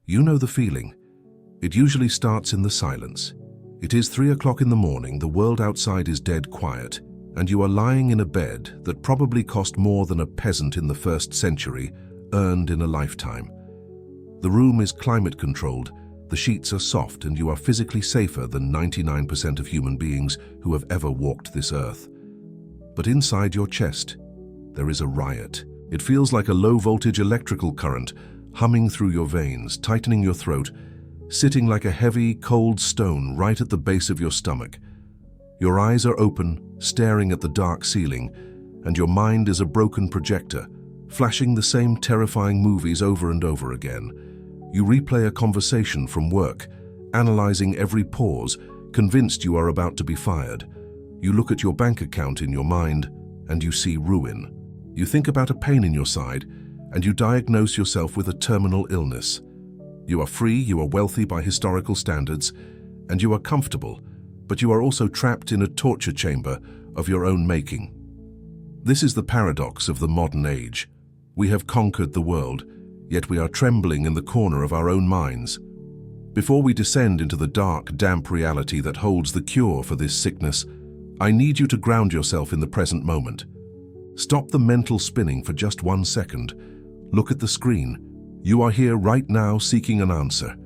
You know the feeling. It usually starts in the silence. It is 3 o'clock in the morning, the world outside is dead quiet, and you are lying in a bed that probably cost more than a peasant in the 1st century earned in a lifetime. The room is climate-controlled, the sheets are soft, and you are physically safer than 99% of human beings who have ever walked this earth. But inside your chest, there is a riot. It feels like a low-voltage electrical current humming through your veins, tightening your throat, sitting like a heavy, cold stone right at the base of your stomach. Your eyes are open, staring at the dark ceiling, and your mind is a broken projector, flashing the same terrifying movies over and over again. You replay a conversation from work, analyzing every pause, convinced you are about to be fired. You look at your bank account in your mind, and you see ruin. You think about a pain in your side, and you diagnose yourself with a terminal illness. You are free, you are wealthy by historical standards, and you are comfortable, but you are also trapped in a torture chamber of your own making. This is the paradox of the modern age. We have conquered the world, yet we are trembling in the corner of our own minds. Before we descend into the dark, damp reality that holds the cure for this sickness, I need you to ground yourself in the present moment. Stop the mental spinning for just 1 second. Look at the screen. You are here right now seeking an answer.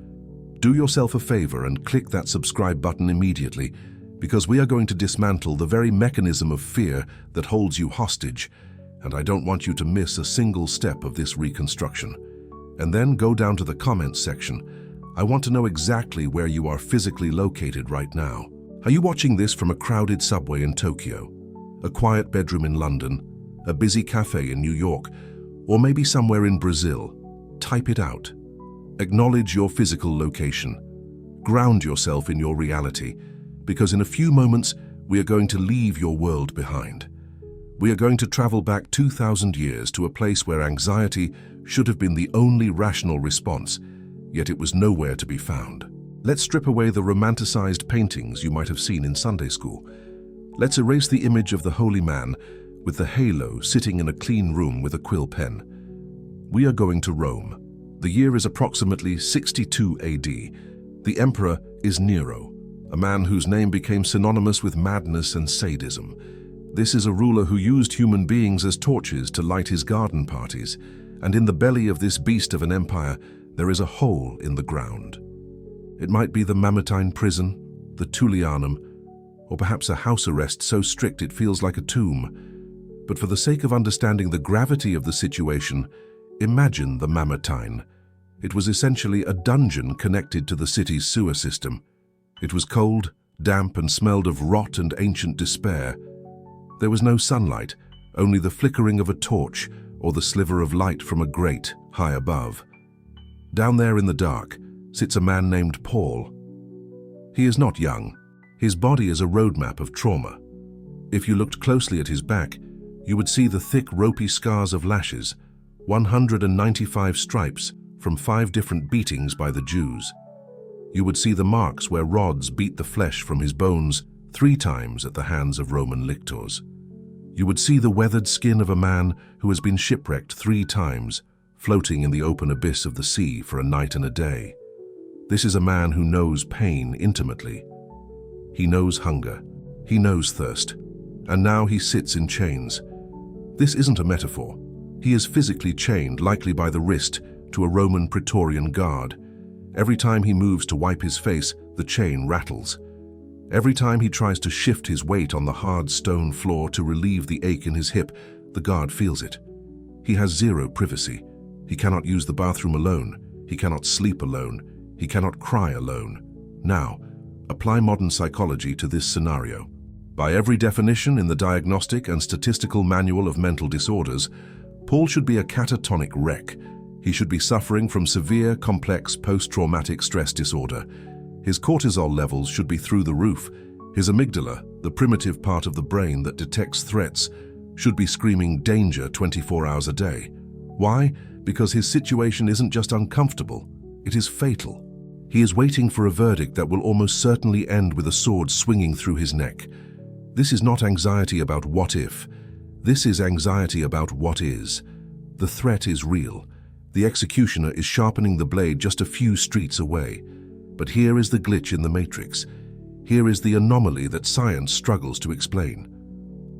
Do yourself a favor and click that subscribe button immediately, because we are going to dismantle the very mechanism of fear that holds you hostage, and I don't want you to miss a single step of this reconstruction. And then go down to the comments section. I want to know exactly where you are physically located right now. Are you watching this from a crowded subway in Tokyo, a quiet bedroom in London, a busy cafe in New York, or maybe somewhere in Brazil? Type it out. Acknowledge your physical location. Ground yourself in your reality, because in a few moments we are going to leave your world behind. We are going to travel back 2,000 years to a place where anxiety should have been the only rational response, yet it was nowhere to be found. Let's strip away the romanticized paintings you might have seen in Sunday school. Let's erase the image of the holy man with the halo sitting in a clean room with a quill pen. We are going to Rome. The year is approximately 62 AD. The emperor is Nero, a man whose name became synonymous with madness and sadism. This is a ruler who used human beings as torches to light his garden parties, and in the belly of this beast of an empire, there is a hole in the ground. It might be the Mamertine prison, the Tullianum, or perhaps a house arrest so strict it feels like a tomb. But for the sake of understanding the gravity of the situation, imagine the Mamertine. It was essentially a dungeon connected to the city's sewer system. It was cold, damp, and smelled of rot and ancient despair. There was no sunlight, only the flickering of a torch or the sliver of light from a grate high above. Down there in the dark sits a man named Paul. He is not young. His body is a roadmap of trauma. If you looked closely at his back, you would see the thick, ropey scars of lashes, 195 stripes from 5 different beatings by the Jews. You would see the marks where rods beat the flesh from his bones 3 times at the hands of Roman lictors. You would see the weathered skin of a man who has been shipwrecked 3 times, floating in the open abyss of the sea for a night and a day. This is a man who knows pain intimately. He knows hunger. He knows thirst. And now he sits in chains. This isn't a metaphor. He is physically chained, likely by the wrist, to a Roman Praetorian guard. Every time he moves to wipe his face, the chain rattles. Every time he tries to shift his weight on the hard stone floor to relieve the ache in his hip, the guard feels it. He has 0 privacy. He cannot use the bathroom alone. He cannot sleep alone. He cannot cry alone. Now, apply modern psychology to this scenario. By every definition in the Diagnostic and Statistical Manual of Mental Disorders, Paul should be a catatonic wreck. He should be suffering from severe, complex post-traumatic stress disorder. His cortisol levels should be through the roof. His amygdala, the primitive part of the brain that detects threats, should be screaming danger 24 hours a day. Why? Because his situation isn't just uncomfortable, it is fatal. He is waiting for a verdict that will almost certainly end with a sword swinging through his neck. This is not anxiety about what if. This is anxiety about what is. The threat is real, The executioner is sharpening the blade just a few streets away. But here is the glitch in the matrix. Here is the anomaly that science struggles to explain.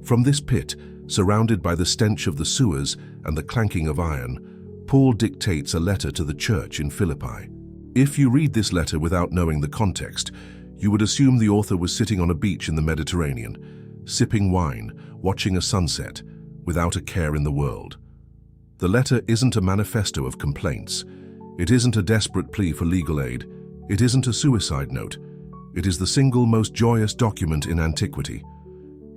From this pit, surrounded by the stench of the sewers and the clanking of iron, Paul dictates a letter to the church in Philippi. If you read this letter without knowing the context, you would assume the author was sitting on a beach in the Mediterranean, sipping wine, watching a sunset, without a care in the world. The letter isn't a manifesto of complaints. It isn't a desperate plea for legal aid. It isn't a suicide note. It is the single most joyous document in antiquity.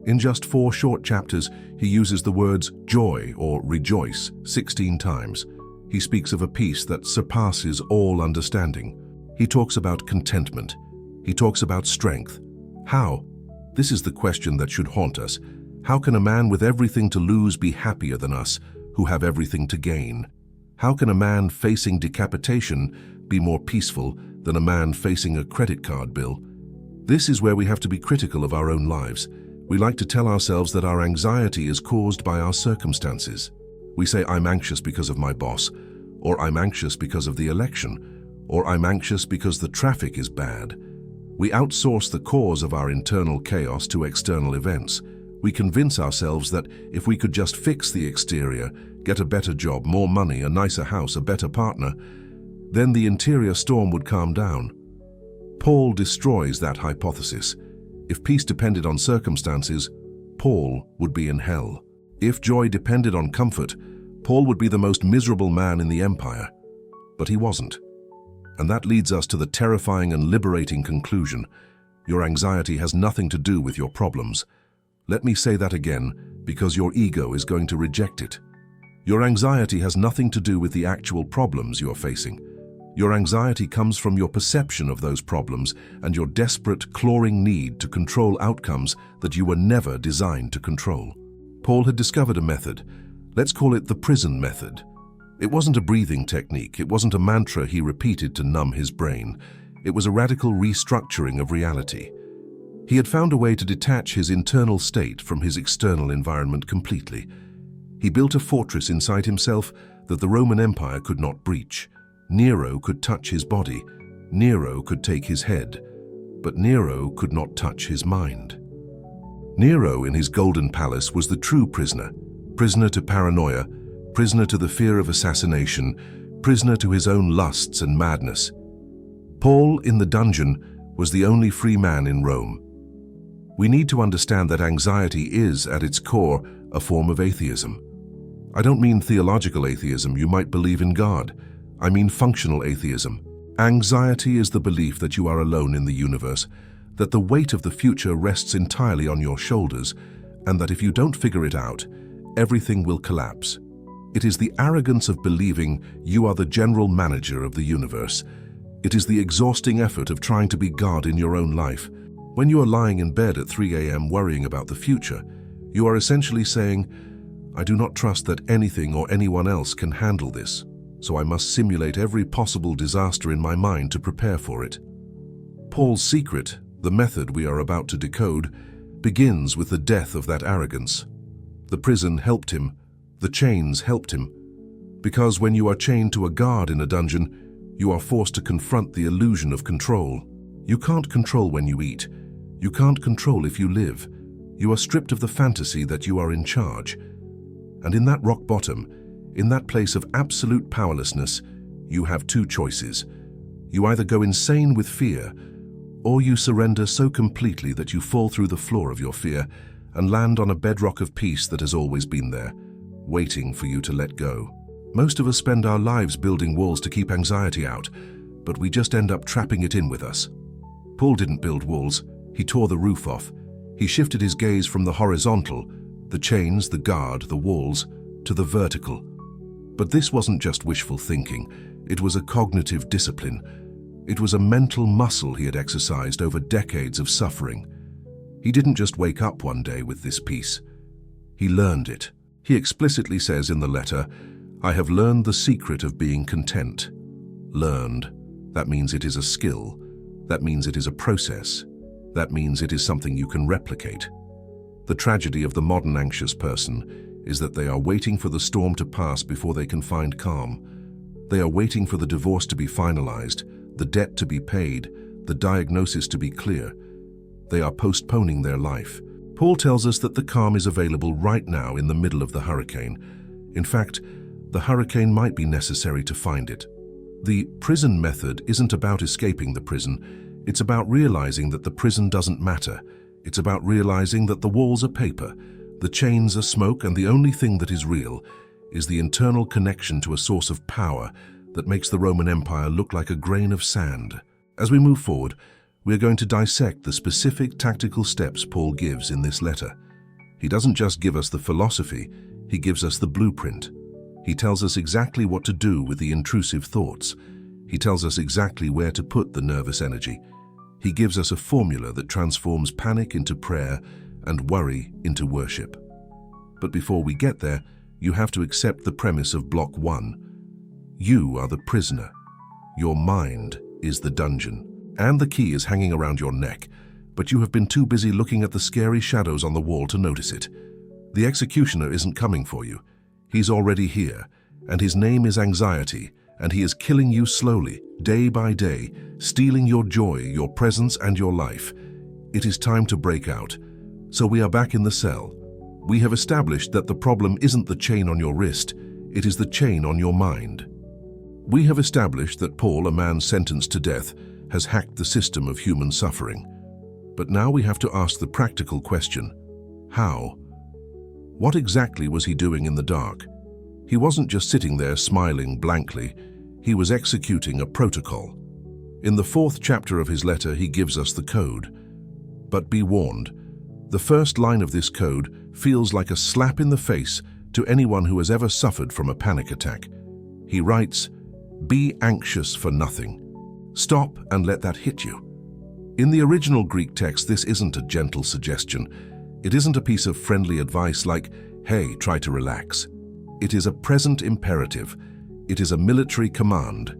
In just 4 short chapters, he uses the words joy or rejoice 16 times. He speaks of a peace that surpasses all understanding. He talks about contentment. He talks about strength. How? This is the question that should haunt us. How can a man with everything to lose be happier than us, who have everything to gain? How can a man facing decapitation be more peaceful than a man facing a credit card bill? This is where we have to be critical of our own lives. We like to tell ourselves that our anxiety is caused by our circumstances. We say, I'm anxious because of my boss, or I'm anxious because of the election, or I'm anxious because the traffic is bad. We outsource the cause of our internal chaos to external events. We convince ourselves that if we could just fix the exterior, get a better job, more money, a nicer house, a better partner, then the interior storm would calm down. Paul destroys that hypothesis. If peace depended on circumstances, Paul would be in hell. If joy depended on comfort, Paul would be the most miserable man in the empire. But he wasn't. And that leads us to the terrifying and liberating conclusion. Your anxiety has nothing to do with your problems. Let me say that again, because your ego is going to reject it. Your anxiety has nothing to do with the actual problems you are facing. Your anxiety comes from your perception of those problems and your desperate, clawing need to control outcomes that you were never designed to control. Paul had discovered a method. Let's call it the prison method. It wasn't a breathing technique. It wasn't a mantra he repeated to numb his brain. It was a radical restructuring of reality. He had found a way to detach his internal state from his external environment completely. He built a fortress inside himself that the Roman Empire could not breach. Nero could touch his body. Nero could take his head. But Nero could not touch his mind. Nero in his golden palace was the true prisoner. Prisoner to paranoia, prisoner to the fear of assassination, prisoner to his own lusts and madness. Paul in the dungeon was the only free man in Rome. We need to understand that anxiety is, at its core, a form of atheism. I don't mean theological atheism, you might believe in God. I mean functional atheism. Anxiety is the belief that you are alone in the universe, that the weight of the future rests entirely on your shoulders, and that if you don't figure it out, everything will collapse. It is the arrogance of believing you are the general manager of the universe. It is the exhausting effort of trying to be God in your own life. When you are lying in bed at 3 a.m. worrying about the future, you are essentially saying, I do not trust that anything or anyone else can handle this, so I must simulate every possible disaster in my mind to prepare for it. Paul's secret, the method we are about to decode, begins with the death of that arrogance. The prison helped him. The chains helped him. Because when you are chained to a guard in a dungeon, you are forced to confront the illusion of control. You can't control when you eat. You can't control if you live. You are stripped of the fantasy that you are in charge. And in that rock bottom, in that place of absolute powerlessness, you have 2 choices. You either go insane with fear, or you surrender so completely that you fall through the floor of your fear and land on a bedrock of peace that has always been there, waiting for you to let go. Most of us spend our lives building walls to keep anxiety out, but we just end up trapping it in with us. Paul didn't build walls, he tore the roof off. He shifted his gaze from the horizontal, the chains, the guard, the walls, to the vertical. But this wasn't just wishful thinking, it was a cognitive discipline. It was a mental muscle he had exercised over decades of suffering. He didn't just wake up one day with this peace. He learned it. He explicitly says in the letter, I have learned the secret of being content. Learned. That means it is a skill. That means it is a process. That means it is something you can replicate. The tragedy of the modern anxious person is that they are waiting for the storm to pass before they can find calm. They are waiting for the divorce to be finalized, the debt to be paid, the diagnosis to be clear. They are postponing their life. Paul tells us that the calm is available right now in the middle of the hurricane. In fact, the hurricane might be necessary to find it. The prison method isn't about escaping the prison. It's about realizing that the prison doesn't matter. It's about realizing that the walls are paper, the chains are smoke, and the only thing that is real is the internal connection to a source of power that makes the Roman Empire look like a grain of sand. As we move forward, we're going to dissect the specific tactical steps Paul gives in this letter. He doesn't just give us the philosophy, he gives us the blueprint. He tells us exactly what to do with the intrusive thoughts. He tells us exactly where to put the nervous energy. He gives us a formula that transforms panic into prayer and worry into worship. But before we get there, you have to accept the premise of block 1. You are the prisoner. Your mind is the dungeon. And the key is hanging around your neck, but you have been too busy looking at the scary shadows on the wall to notice it. The executioner isn't coming for you. He's already here, and his name is anxiety, and he is killing you slowly, day by day, stealing your joy, your presence, and your life. It is time to break out. So we are back in the cell. We have established that the problem isn't the chain on your wrist, it is the chain on your mind. We have established that Paul, a man sentenced to death, has hacked the system of human suffering. But now we have to ask the practical question: how? What exactly was he doing in the dark? He wasn't just sitting there smiling blankly, he was executing a protocol. In the 4th chapter of his letter, he gives us the code. But be warned, the first line of this code feels like a slap in the face to anyone who has ever suffered from a panic attack. He writes, "Be anxious for nothing." Stop and let that hit you. In the original Greek text, this isn't a gentle suggestion. It isn't a piece of friendly advice like, "Hey, try to relax." It is a present imperative. It is a military command.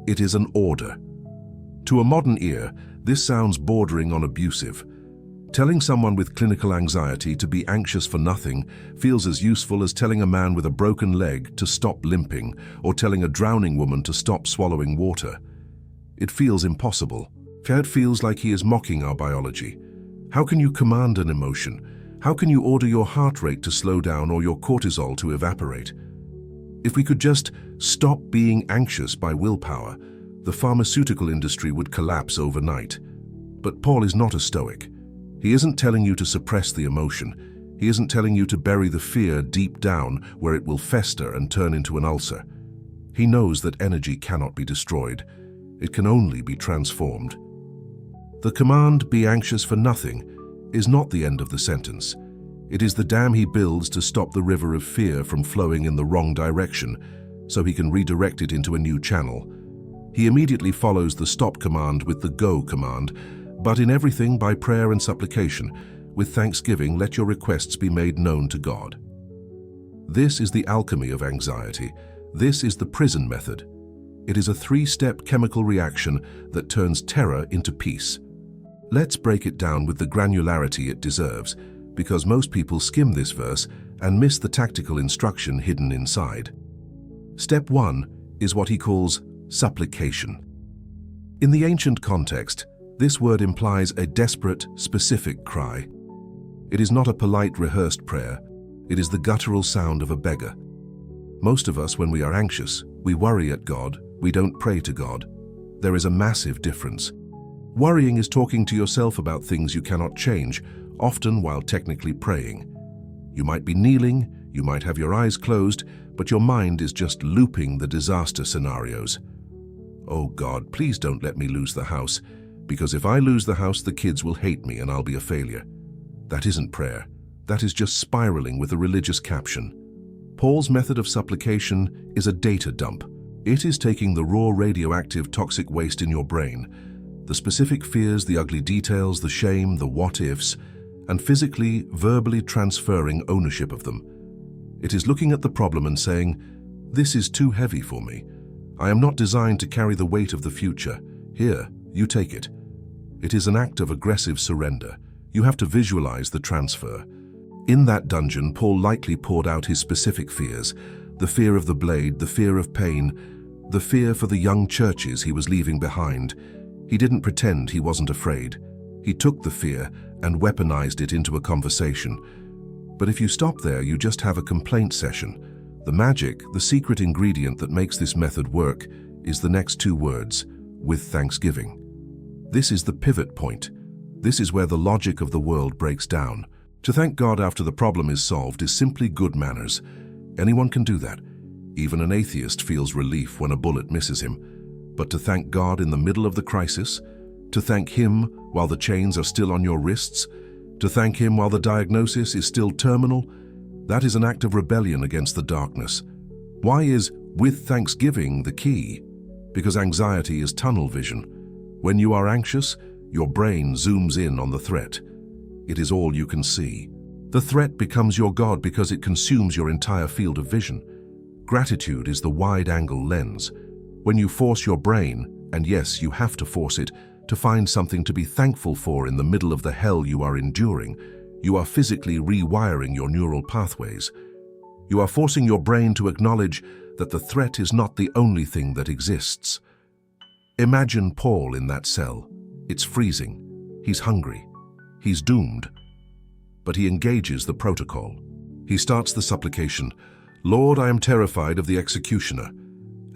It is an order. To a modern ear, this sounds bordering on abusive. Telling someone with clinical anxiety to be anxious for nothing feels as useful as telling a man with a broken leg to stop limping or telling a drowning woman to stop swallowing water. It feels impossible. It feels like he is mocking our biology. How can you command an emotion? How can you order your heart rate to slow down or your cortisol to evaporate? If we could just stop being anxious by willpower, the pharmaceutical industry would collapse overnight. But Paul is not a stoic. He isn't telling you to suppress the emotion. He isn't telling you to bury the fear deep down where it will fester and turn into an ulcer. He knows that energy cannot be destroyed. It can only be transformed. The command, "Be anxious for nothing," is not the end of the sentence. It is the dam he builds to stop the river of fear from flowing in the wrong direction, so he can redirect it into a new channel. He immediately follows the stop command with the go command, but in everything by prayer and supplication, with thanksgiving let your requests be made known to God. This is the alchemy of anxiety. This is the prison method. It is a 3-step chemical reaction that turns terror into peace. Let's break it down with the granularity it deserves, because most people skim this verse and miss the tactical instruction hidden inside. Step 1 is what he calls supplication. In the ancient context, this word implies a desperate, specific cry. It is not a polite, rehearsed prayer. It is the guttural sound of a beggar. Most of us, when we are anxious, we worry at God. We don't pray to God. There is a massive difference. Worrying is talking to yourself about things you cannot change, often while technically praying. You might be kneeling, you might have your eyes closed, but your mind is just looping the disaster scenarios. Oh God, please don't let me lose the house, because if I lose the house, the kids will hate me and I'll be a failure. That isn't prayer. That is just spiraling with a religious caption. Paul's method of supplication is a data dump. It is taking the raw radioactive toxic waste in your brain, the specific fears, the ugly details, the shame, the what-ifs, and physically, verbally transferring ownership of them. It is looking at the problem and saying, "This is too heavy for me. I am not designed to carry the weight of the future. Here, you take it." It is an act of aggressive surrender. You have to visualize the transfer. In that dungeon, Paul likely poured out his specific fears, the fear of the blade, the fear of pain, The fear for the young churches he was leaving behind. He didn't pretend he wasn't afraid. He took the fear and weaponized it into a conversation. But if you stop there, you just have a complaint session. The magic, the secret ingredient that makes this method work, is the next two words: with thanksgiving. This is the pivot point. This is where the logic of the world breaks down. To thank God after the problem is solved is simply good manners. Anyone can do that. Even an atheist feels relief when a bullet misses him. But to thank God in the middle of the crisis, to thank Him while the chains are still on your wrists, to thank Him while the diagnosis is still terminal, that is an act of rebellion against the darkness. Why is with thanksgiving the key? Because anxiety is tunnel vision. When you are anxious, your brain zooms in on the threat. It is all you can see. The threat becomes your God because it consumes your entire field of vision. Gratitude is the wide-angle lens. When you force your brain, and yes, you have to force it, to find something to be thankful for in the middle of the hell you are enduring, you are physically rewiring your neural pathways. You are forcing your brain to acknowledge that the threat is not the only thing that exists. Imagine Paul in that cell. It's freezing. He's hungry. He's doomed. But he engages the protocol. He starts the supplication, "Lord, I am terrified of the executioner."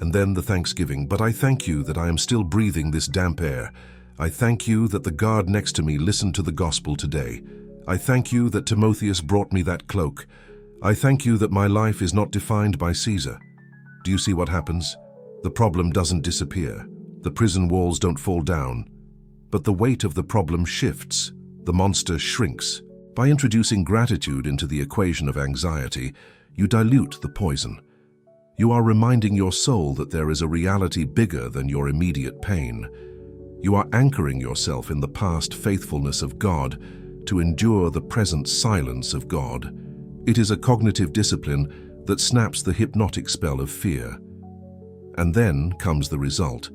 And then the thanksgiving, "But I thank you that I am still breathing this damp air. I thank you that the guard next to me listened to the gospel today. I thank you that Timotheus brought me that cloak. I thank you that my life is not defined by Caesar." Do you see what happens? The problem doesn't disappear. The prison walls don't fall down. But the weight of the problem shifts. The monster shrinks. By introducing gratitude into the equation of anxiety, you dilute the poison. You are reminding your soul that there is a reality bigger than your immediate pain. You are anchoring yourself in the past faithfulness of God to endure the present silence of God. It is a cognitive discipline that snaps the hypnotic spell of fear. And then comes the result.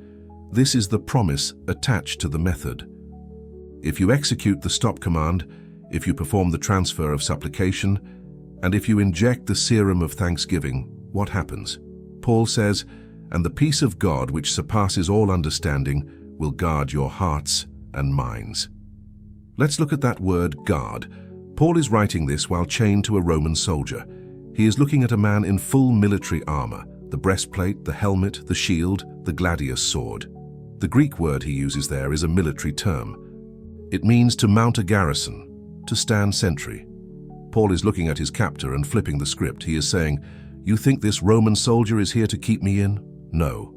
This is the promise attached to the method. If you execute the stop command, if you perform the transfer of supplication, and if you inject the serum of thanksgiving, what happens? Paul says, "And the peace of God, which surpasses all understanding, will guard your hearts and minds." Let's look at that word, guard. Paul is writing this while chained to a Roman soldier. He is looking at a man in full military armor, the breastplate, the helmet, the shield, the gladius sword. The Greek word he uses there is a military term. It means to mount a garrison, to stand sentry. Paul is looking at his captor and flipping the script. He is saying, "You think this Roman soldier is here to keep me in? No.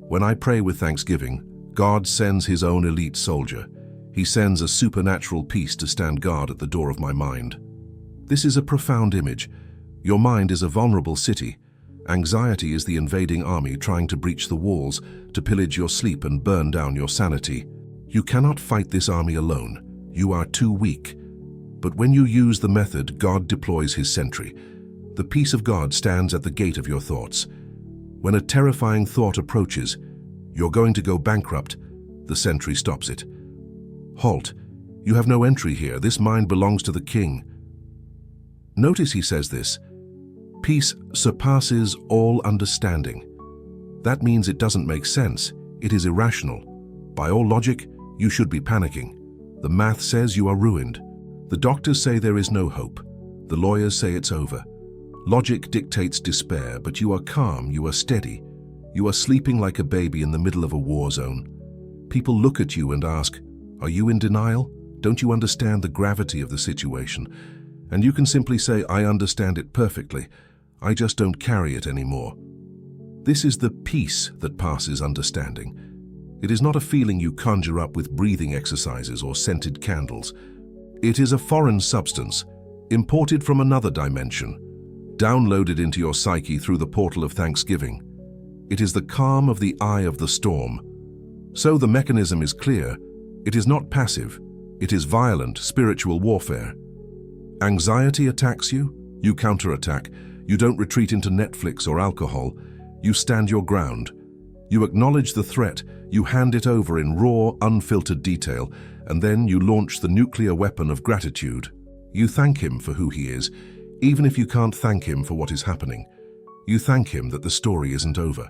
When I pray with thanksgiving, God sends His own elite soldier. He sends a supernatural peace to stand guard at the door of my mind." This is a profound image. Your mind is a vulnerable city. Anxiety is the invading army trying to breach the walls, to pillage your sleep and burn down your sanity. You cannot fight this army alone. You are too weak. But when you use the method, God deploys His sentry. The peace of God stands at the gate of your thoughts. When a terrifying thought approaches, "You're going to go bankrupt," the sentry stops it. "Halt. You have no entry here. This mind belongs to the king." Notice he says this. Peace surpasses all understanding. That means it doesn't make sense. It is irrational. By all logic, you should be panicking. The math says you are ruined. The doctors say there is no hope. The lawyers say it's over. Logic dictates despair, but you are calm, you are steady. You are sleeping like a baby in the middle of a war zone. People look at you and ask, "Are you in denial? Don't you understand the gravity of the situation?" And you can simply say, "I understand it perfectly. I just don't carry it anymore." This is the peace that passes understanding. It is not a feeling you conjure up with breathing exercises or scented candles. It is a foreign substance, imported from another dimension, downloaded into your psyche through the portal of thanksgiving. It is the calm of the eye of the storm. So the mechanism is clear. It is not passive. It is violent, spiritual warfare. Anxiety attacks you, you counterattack. You don't retreat into Netflix or alcohol. You stand your ground. You acknowledge the threat, you hand it over in raw, unfiltered detail, and then you launch the nuclear weapon of gratitude. You thank Him for who He is, even if you can't thank Him for what is happening. You thank Him that the story isn't over.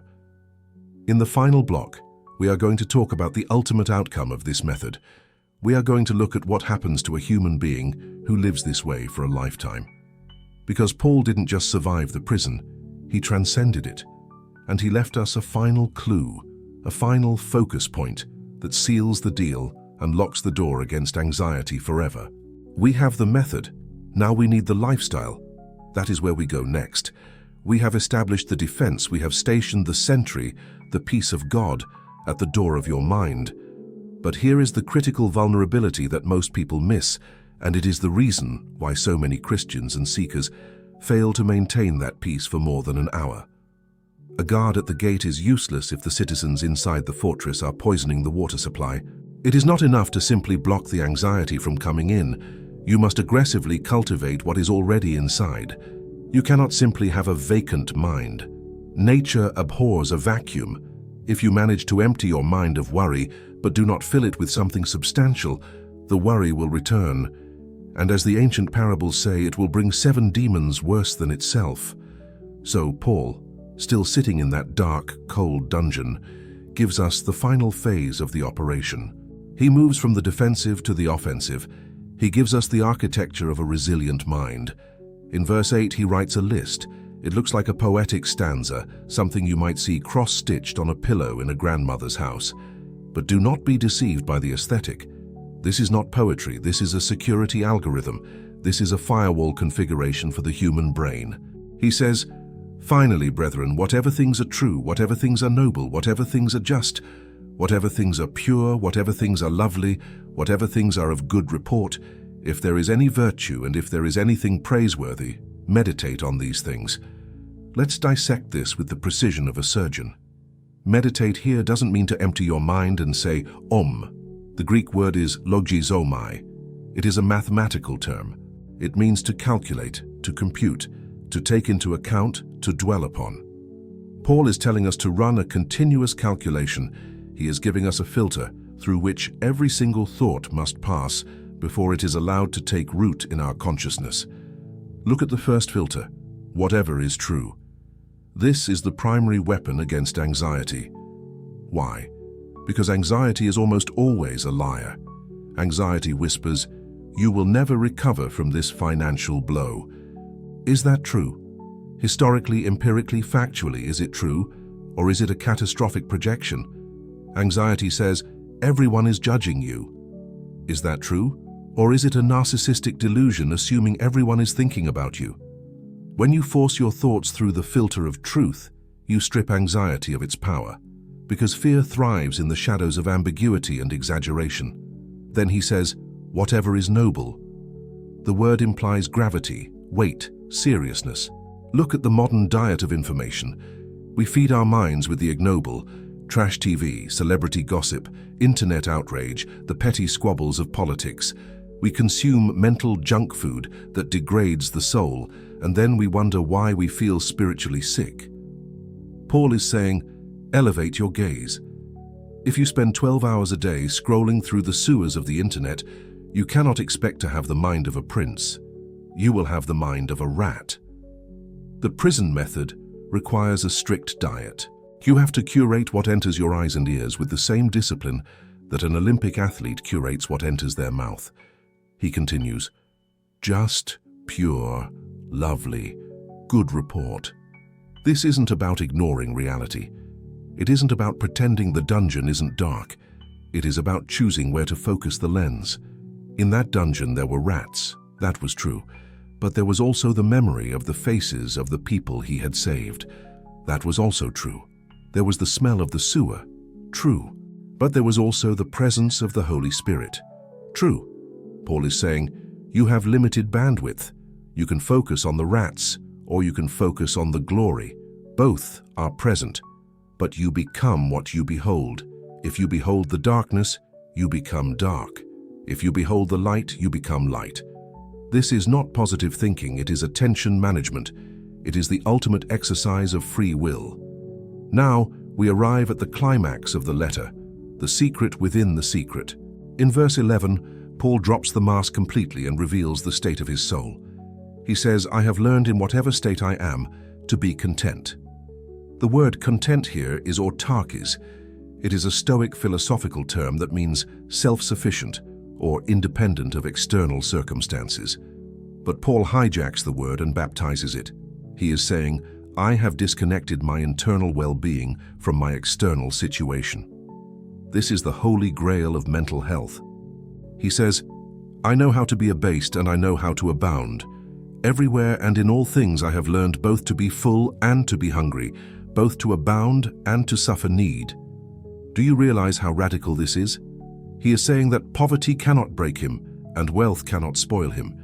In the final block, we are going to talk about the ultimate outcome of this method. We are going to look at what happens to a human being who lives this way for a lifetime. Because Paul didn't just survive the prison, he transcended it. And he left us a final clue, a final focus point that seals the deal and locks the door against anxiety forever. We have the method, now we need the lifestyle. That is where we go next. We have established the defense, we have stationed the sentry, the peace of God, at the door of your mind. But here is the critical vulnerability that most people miss, and it is the reason why so many Christians and seekers fail to maintain that peace for more than an hour. A guard at the gate is useless if the citizens inside the fortress are poisoning the water supply. It is not enough to simply block the anxiety from coming in. You must aggressively cultivate what is already inside. You cannot simply have a vacant mind. Nature abhors a vacuum. If you manage to empty your mind of worry, but do not fill it with something substantial, the worry will return. And as the ancient parables say, it will bring 7 demons worse than itself. So Paul, still sitting in that dark, cold dungeon, gives us the final phase of the operation. He moves from the defensive to the offensive. He gives us the architecture of a resilient mind. In verse 8, he writes a list. It looks like a poetic stanza, something you might see cross-stitched on a pillow in a grandmother's house. But do not be deceived by the aesthetic. This is not poetry, this is a security algorithm. This is a firewall configuration for the human brain. He says, "Finally, brethren, whatever things are true, whatever things are noble, whatever things are just, whatever things are pure, whatever things are lovely, whatever things are of good report, if there is any virtue and if there is anything praiseworthy, meditate on these things." Let's dissect this with the precision of a surgeon. Meditate here doesn't mean to empty your mind and say om. The Greek word is logizomai. It is a mathematical term. It means to calculate, to compute, to take into account, to dwell upon. Paul is telling us to run a continuous calculation. He is giving us a filter through which every single thought must pass before it is allowed to take root in our consciousness. Look at the first filter, whatever is true. This is the primary weapon against anxiety. Why? Because anxiety is almost always a liar. Anxiety whispers, "You will never recover from this financial blow." Is that true? Historically, empirically, factually, is it true? Or is it a catastrophic projection? Anxiety says, "Everyone is judging you." Is that true? Or is it a narcissistic delusion assuming everyone is thinking about you? When you force your thoughts through the filter of truth, you strip anxiety of its power, because fear thrives in the shadows of ambiguity and exaggeration. Then he says, "Whatever is noble." The word implies gravity, weight, seriousness. Look at the modern diet of information. We feed our minds with the ignoble, trash TV, celebrity gossip, internet outrage, the petty squabbles of politics. We consume mental junk food that degrades the soul, and then we wonder why we feel spiritually sick. Paul is saying, elevate your gaze. If you spend 12 hours a day scrolling through the sewers of the internet, you cannot expect to have the mind of a prince. You will have the mind of a rat. The prison method requires a strict diet. You have to curate what enters your eyes and ears with the same discipline that an Olympic athlete curates what enters their mouth. He continues, just, pure, lovely, good report. This isn't about ignoring reality. It isn't about pretending the dungeon isn't dark. It is about choosing where to focus the lens. In that dungeon there were rats, that was true, but there was also the memory of the faces of the people he had saved. That was also true. There was the smell of the sewer, true, but there was also the presence of the Holy Spirit, true. Paul is saying, you have limited bandwidth. You can focus on the rats, or you can focus on the glory. Both are present, but you become what you behold. If you behold the darkness, you become dark. If you behold the light, you become light. This is not positive thinking, it is attention management. It is the ultimate exercise of free will. Now, we arrive at the climax of the letter, the secret within the secret. In verse 11, Paul drops the mask completely and reveals the state of his soul. He says, I have learned in whatever state I am to be content. The word content here is autarkis. It is a Stoic philosophical term that means self-sufficient or independent of external circumstances. But Paul hijacks the word and baptizes it. He is saying, I have disconnected my internal well-being from my external situation. This is the holy grail of mental health. He says, I know how to be abased and I know how to abound. Everywhere and in all things I have learned both to be full and to be hungry, both to abound and to suffer need. Do you realize how radical this is? He is saying that poverty cannot break him and wealth cannot spoil him.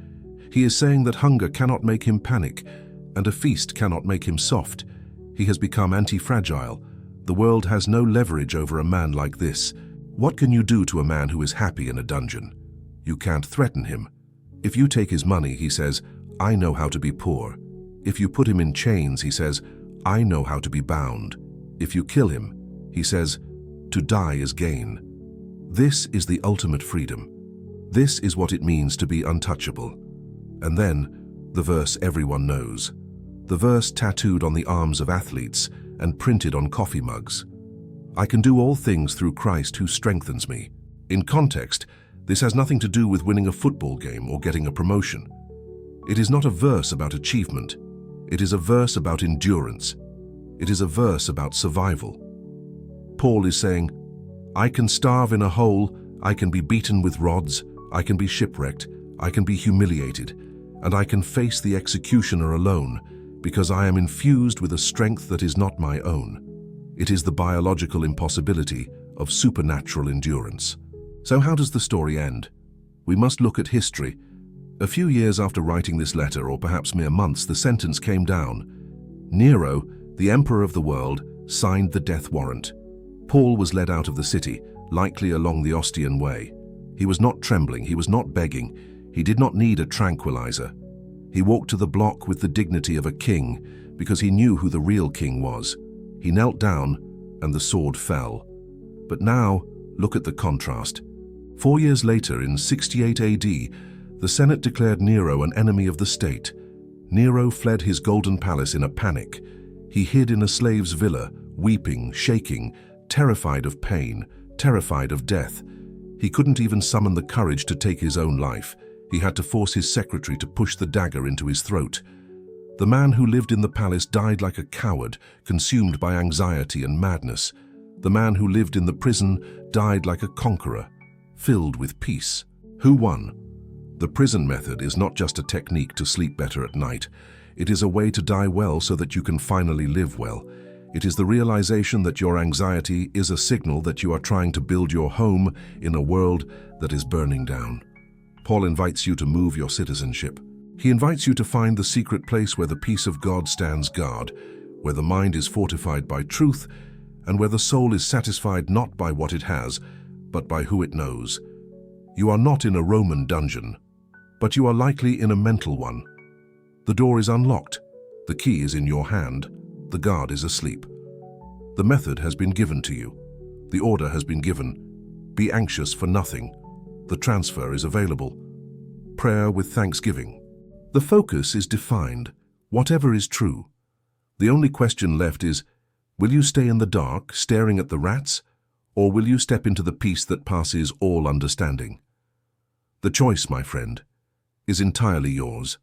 He is saying that hunger cannot make him panic and a feast cannot make him soft. He has become anti-fragile. The world has no leverage over a man like this. What can you do to a man who is happy in a dungeon? You can't threaten him. If you take his money, he says, I know how to be poor. If you put him in chains, he says, I know how to be bound. If you kill him, he says, to die is gain. This is the ultimate freedom. This is what it means to be untouchable. And then, the verse everyone knows. The verse tattooed on the arms of athletes and printed on coffee mugs. I can do all things through Christ who strengthens me. In context, this has nothing to do with winning a football game or getting a promotion. It is not a verse about achievement. It is a verse about endurance. It is a verse about survival. Paul is saying, I can starve in a hole, I can be beaten with rods, I can be shipwrecked, I can be humiliated, and I can face the executioner alone because I am infused with a strength that is not my own. It is the biological impossibility of supernatural endurance. So how does the story end? We must look at history. A few years after writing this letter, or perhaps mere months, the sentence came down. Nero, the emperor of the world, signed the death warrant. Paul was led out of the city, likely along the Ostian Way. He was not trembling, he was not begging, he did not need a tranquilizer. He walked to the block with the dignity of a king, because he knew who the real king was. He knelt down, and the sword fell. But now, look at the contrast. 4 years later, in 68 AD, the Senate declared Nero an enemy of the state. Nero fled his golden palace in a panic. He hid in a slave's villa, weeping, shaking, terrified of pain, terrified of death. He couldn't even summon the courage to take his own life. He had to force his secretary to push the dagger into his throat. The man who lived in the palace died like a coward, consumed by anxiety and madness. The man who lived in the prison died like a conqueror, filled with peace. Who won? The prison method is not just a technique to sleep better at night. It is a way to die well so that you can finally live well. It is the realization that your anxiety is a signal that you are trying to build your home in a world that is burning down. Paul invites you to move your citizenship. He invites you to find the secret place where the peace of God stands guard, where the mind is fortified by truth, and where the soul is satisfied not by what it has, but by who it knows. You are not in a Roman dungeon, but you are likely in a mental one. The door is unlocked. The key is in your hand. The guard is asleep. The method has been given to you. The order has been given. Be anxious for nothing. The transfer is available. Prayer with thanksgiving. The focus is defined. Whatever is true. The only question left is, will you stay in the dark, staring at the rats, or will you step into the peace that passes all understanding? The choice, my friend, is entirely yours.